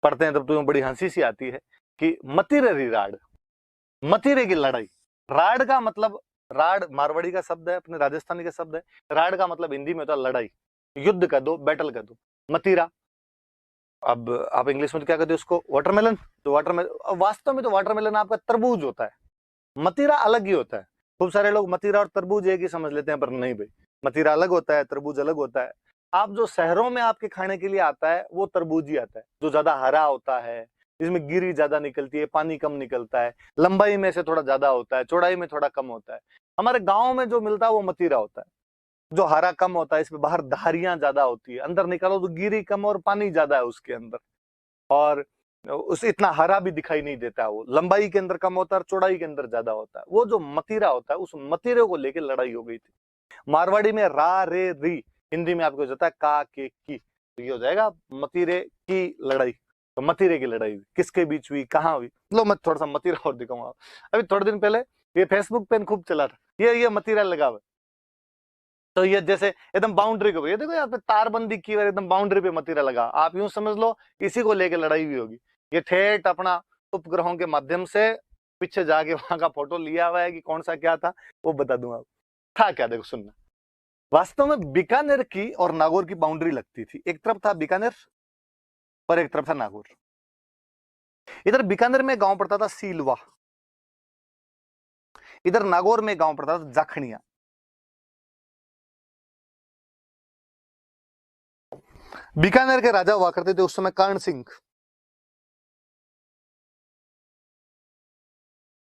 पढ़ते हैं तब तुम्हें बड़ी हंसी सी आती है कि मतिरे री राड, मतिरे की लड़ाई। राड का मतलब, राड मारवाड़ी का शब्द है, अपने राजस्थानी का शब्द है। राड का मतलब हिंदी में होता है लड़ाई, युद्ध कर दो, बैटल कर दो। मतीरा, अब आप इंग्लिश में तो क्या कहते हो उसको, वाटरमेलन। तो वाटरमेलन, वास्तव में तो वाटरमेलन आपका तरबूज होता है, मतीरा अलग ही होता है। खूब सारे लोग मतीरा और तरबूज एक ही समझ लेते हैं, पर नहीं भाई, मतीरा अलग होता है, तरबूज अलग होता है। आप जो शहरों में आपके खाने के लिए आता है वो तरबूज ही आता है, जो ज्यादा हरा होता है, जिसमें गिरी ज्यादा निकलती है, पानी कम निकलता है, लंबाई में से थोड़ा ज्यादा होता है, चौड़ाई में थोड़ा कम होता है। हमारे गाँव में जो मिलता है वो मतीरा होता है, जो हरा कम होता है, इसमें बाहर धारियां ज्यादा होती है, अंदर निकालो तो गिरी कम और पानी ज्यादा है उसके अंदर, और उसे इतना हरा भी दिखाई नहीं देता है। वो लंबाई के अंदर कम होता है और चौड़ाई के अंदर ज्यादा होता है। वो जो मतीरा होता है, उस मतीरे को लेकर लड़ाई हो गई थी। मारवाड़ी में रा रे री, हिंदी में आपको जाता है का के की, तो ये हो जाएगा मतीरे की लड़ाई। तो मतीरे की लड़ाई किसके बीच हुई, कहाँ हुई? लो मैं थोड़ा सा मतीरा और दिखाऊंगा। अभी थोड़े दिन पहले ये फेसबुक पे खूब चला था, ये मतीरा लगा हुआ। तो ये जैसे एकदम बाउंड्री को, ये देखो यहाँ पे तारबंदी की हुई, एकदम बाउंड्री पे मतीरा लगा। आप यूं समझ लो इसी को लेके लड़ाई हुई होगी। ये ठेठ अपना उपग्रहों के माध्यम से पीछे जाके वहां का फोटो लिया हुआ है कि कौन सा क्या था, वो बता दूंगा। था क्या, देखो सुनना। वास्तव में बीकानेर की और नागौर की बाउंड्री लगती थी। एक तरफ था बीकानेर और एक तरफ था नागौर। इधर बीकानेर में गांव पड़ता था सीलवा, इधर नागौर में गांव पड़ता था जाखनिया। बीकानेर के राजा हुआ करते थे उस समय कर्ण सिंह,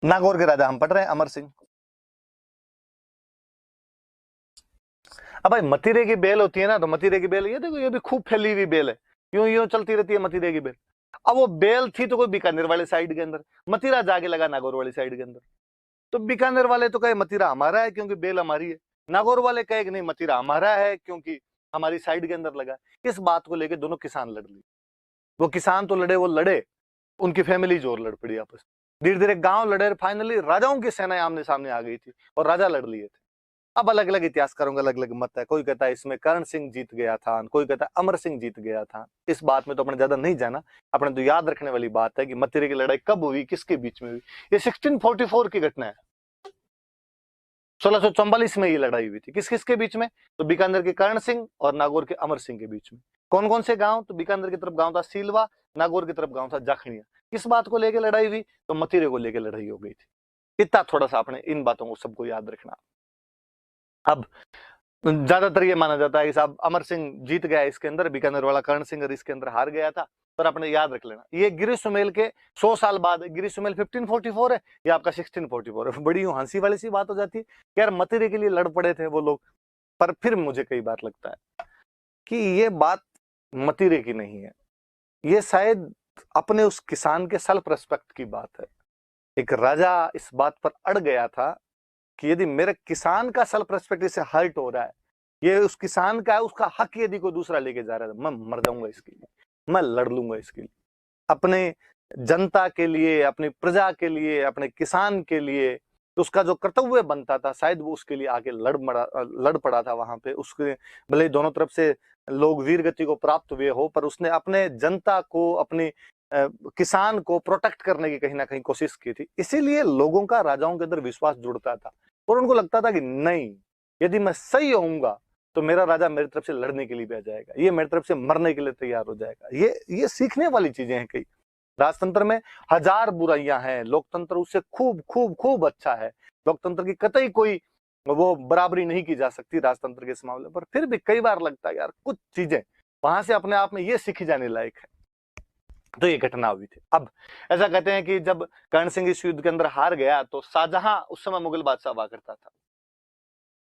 नागौर के राजा हम पढ़ रहे हैं अमर सिंह। अब भाई मतीरे की बेल होती है ना, तो मतीरे की बेल, ये देखो ये भी खूब फैली हुई बेल है, यूं यूं चलती रहती है मतीरे की बेल। अब वो बेल थी तो कोई बीकानेर वाले साइड के अंदर, मतीरा जाके लगा नागौर वाली साइड के अंदर। तो बीकानेर वाले तो कहे मतीरा हमारा है क्योंकि बेल हमारी है, नागौर वाले कहे कि नहीं मतीरा हमारा है क्योंकि हमारी साइड के अंदर लगा। इस बात को लेकर दोनों किसान लड़ लिए। वो किसान तो लड़े, वो लड़े, उनकी फैमिली जोर लड़ पड़ी आपस में। धीरे धीरे गांव लड़े, फाइनली राजाओं की सेनाएं आमने सामने आ गई थी और राजा लड़ लिए थे। अब अलग अलग इतिहासकारों का अलग अलग मत है। कोई कहता है इसमें कर्ण सिंह जीत गया था, कोई कहता है अमर सिंह जीत गया था। इस बात में तो अपने ज्यादा नहीं जाना। अपने तो याद रखने वाली बात है कि मतीरे की लड़ाई कब हुई, किसके बीच में हुई। ये 1644 की घटना है। 1644 में ये लड़ाई हुई थी। किस किस के बीच में? तो बीकानेर के कर्ण सिंह और नागौर के अमर सिंह के बीच में। कौन कौन से गांव? तो बीकानेर की तरफ गांव था सीलवा, नागौर की तरफ गांव था जाखनिया। किस बात को लेकर लड़ाई हुई? तो मतीरे को लेकर लड़ाई हो गई थी। इतना थोड़ा सा अपने इन बातों को सबको याद रखना। अब ज्यादातर ये माना जाता है कि साहब अमर सिंह जीत गया इसके अंदर, बीकानेर वाला कर्ण सिंह और इसके अंदर हार गया था। पर अपने याद रख लेना, ये गिरी सुमेल के 100 साल बाद, गिरी सुमेल 1544 है, ये आपका 1644 है। बड़ी हंसी वाली सी बात हो जाती है कि यार मतीरे के लिए लड़ पड़े थे वो लोग। पर फिर मुझे कई बार लगता है कि ये बात मतीरे की नहीं है, ये शायद अपने उस किसान के सेल्फ रेस्पेक्ट की बात है। एक राजा इस बात पर अड़ गया था कि यदि मेरे किसान का सेल्फ रेस्पेक्ट इससे हर्ट हो रहा है, ये उस किसान का है, उसका हक यदि कोई दूसरा लेके जा रहा है, मैं मर जाऊंगा इसके लिए, मैं लड़ लूंगा इसके लिए। अपने जनता के लिए, अपनी प्रजा के लिए, अपने किसान के लिए तो उसका जो कर्तव्य बनता था, शायद वो उसके लिए आके लड़ पड़ा था वहां पे। उसके भले दोनों तरफ से लोग वीर गति को प्राप्त हुए हो, पर उसने अपने जनता को, अपने किसान को प्रोटेक्ट करने की कहीं ना कहीं कोशिश की थी। इसीलिए लोगों का राजाओं के अंदर विश्वास जुड़ता था और उनको लगता था कि नहीं, यदि मैं सही होऊंगा तो मेरा राजा मेरी तरफ से लड़ने के लिए भी आ जाएगा, ये मेरी तरफ से मरने के लिए तैयार हो जाएगा। ये सीखने वाली चीजें हैं कई। राजतंत्र में हजार बुराइयां हैं, लोकतंत्र उससे खूब खूब खूब अच्छा है। लोकतंत्र की कतई कोई वो बराबरी नहीं की जा सकती राजतंत्र के इस मामले पर। फिर भी कई बार लगता है यार कुछ चीजें वहां से अपने आप में ये सीखी जाने लायक है। तो ये घटना हुई थी। अब ऐसा कहते हैं कि जब कर्ण सिंह इस युद्ध के अंदर हार गया तो शाहजहां, उस समय मुगल बादशाह हुआ करता था,